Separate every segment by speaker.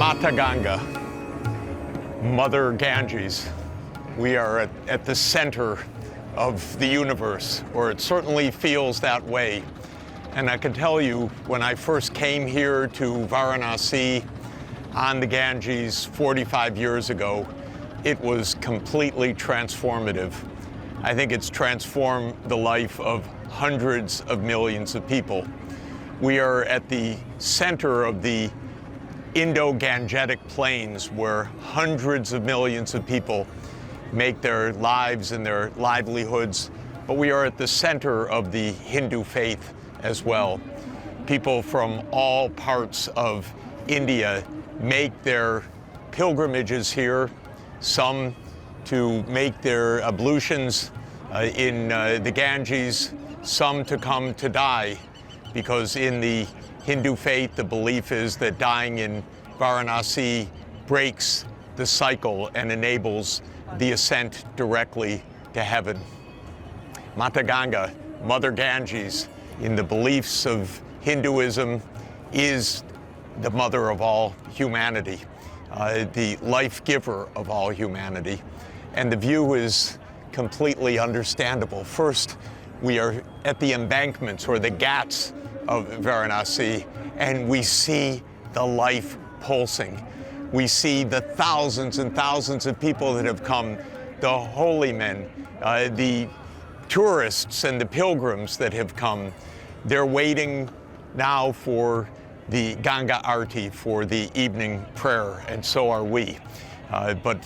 Speaker 1: Mata Ganga, Mother Ganges. We are at the center of the universe, or it certainly feels that way. And I can tell you, when I first came here to Varanasi on the Ganges 45 years ago, it was completely transformative. I think it's transformed the life of hundreds of millions of people. We are at the center of the Indo-Gangetic Plains, where hundreds of millions of people make their lives and their livelihoods, but we are at the center of the Hindu faith as well. People from all parts of India make their pilgrimages here, some to make their ablutions in the Ganges, some to come to die, because in the Hindu faith, the belief is that dying in Varanasi breaks the cycle and enables the ascent directly to heaven. Mata Ganga, Mother Ganges, in the beliefs of Hinduism, is the mother of all humanity, the life giver of all humanity. And the view is completely understandable. First, we are at the embankments, or the ghats, of Varanasi, and we see the life pulsing. We see the thousands and thousands of people that have come, the holy men, the tourists and the pilgrims that have come. They're waiting now for the Ganga Arti, for the evening prayer, and so are we. But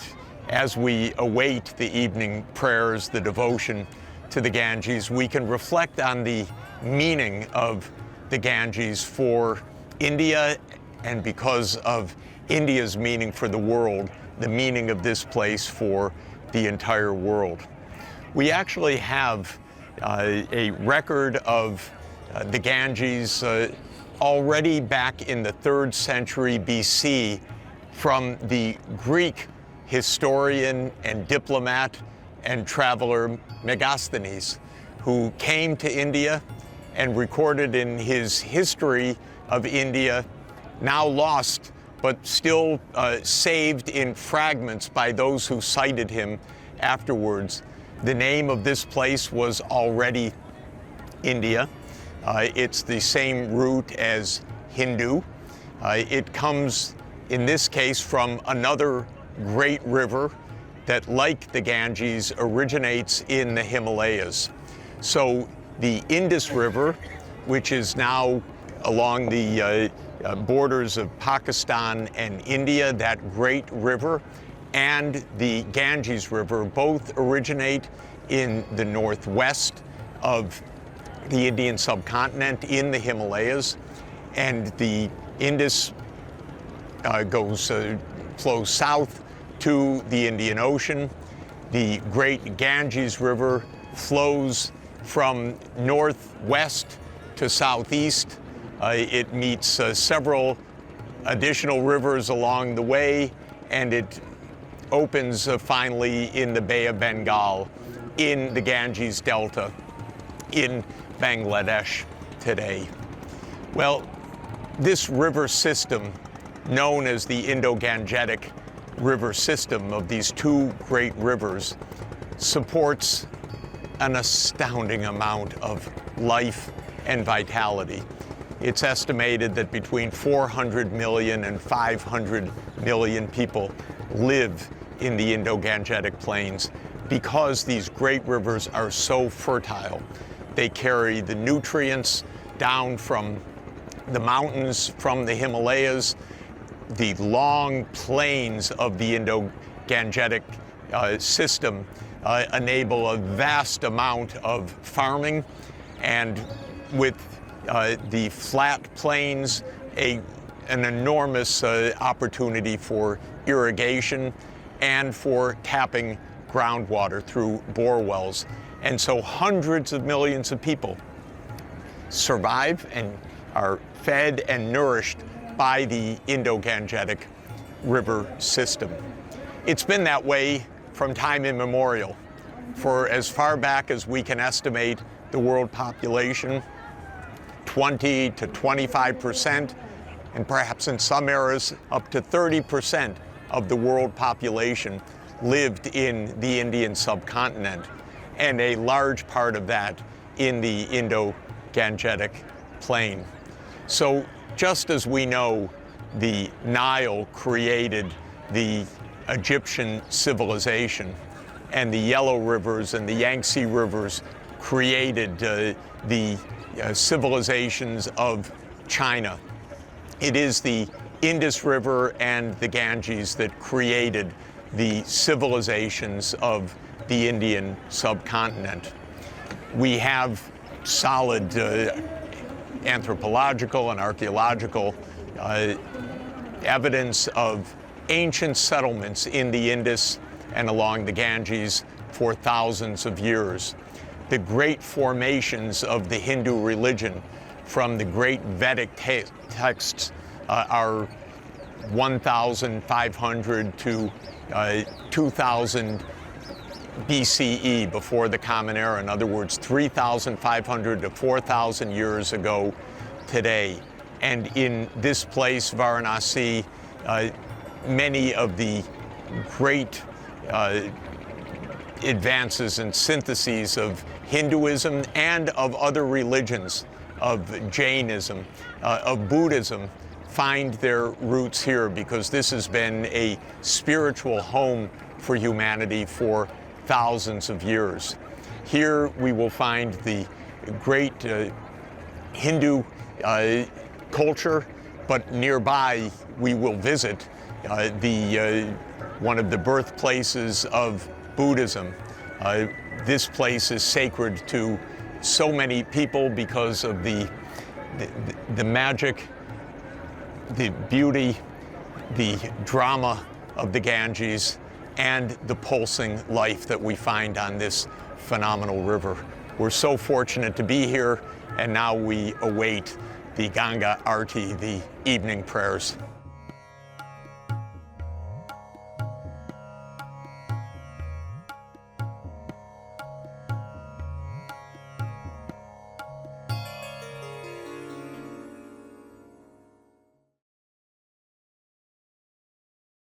Speaker 1: as we await the evening prayers, the devotion to the Ganges, we can reflect on the meaning of the Ganges for India, and because of India's meaning for the world, the meaning of this place for the entire world. We actually have a record of the Ganges already back in the 3rd century BC from the Greek historian and diplomat and traveler Megasthenes, who came to India and recorded in his history of India, now lost, but still saved in fragments by those who cited him afterwards. The name of this place was already India. It's the same root as Hindu. It comes, in this case, from another great river that, like the Ganges, originates in the Himalayas. So the Indus River, which is now along the borders of Pakistan and India, that great river, and the Ganges River both originate in the northwest of the Indian subcontinent in the Himalayas, and the Indus flows south to the Indian Ocean. The great Ganges River flows from northwest to southeast. It meets several additional rivers along the way, and it opens finally in the Bay of Bengal, in the Ganges Delta, in Bangladesh today. Well, this river system, known as the Indo-Gangetic river system of these two great rivers, supports an astounding amount of life and vitality. It's estimated that between 400 million and 500 million people live in the Indo-Gangetic Plains because these great rivers are so fertile. They carry the nutrients down from the mountains, from the Himalayas. The long plains of the Indo-Gangetic system enable a vast amount of farming, and with the flat plains, an enormous opportunity for irrigation and for tapping groundwater through bore wells. And so hundreds of millions of people survive and are fed and nourished by the Indo-Gangetic river system. It's been that way from time immemorial. For as far back as we can estimate the world population, 20 to 25% and perhaps in some eras up to 30% of the world population lived in the Indian subcontinent, and a large part of that in the Indo-Gangetic plain. So just as we know the Nile created the Egyptian civilization, and the Yellow Rivers and the Yangtze Rivers created the civilizations of China, it is the Indus River and the Ganges that created the civilizations of the Indian subcontinent. We have solid anthropological and archaeological evidence of ancient settlements in the Indus and along the Ganges for thousands of years. The great formations of the Hindu religion from the great Vedic texts are 1,500 to 2,000 BCE, before the Common Era. In other words, 3,500 to 4,000 years ago today. And in this place, Varanasi, many of the great advances and syntheses of Hinduism and of other religions, of Jainism, of Buddhism, find their roots here, because this has been a spiritual home for humanity for thousands of years. Here we will find the great Hindu culture, but nearby we will visit one of the birthplaces of Buddhism. This place is sacred to so many people because of the magic, the beauty, the drama of the Ganges, and the pulsing life that we find on this phenomenal river. We're so fortunate to be here, and now we await the Ganga Arti, the evening prayers.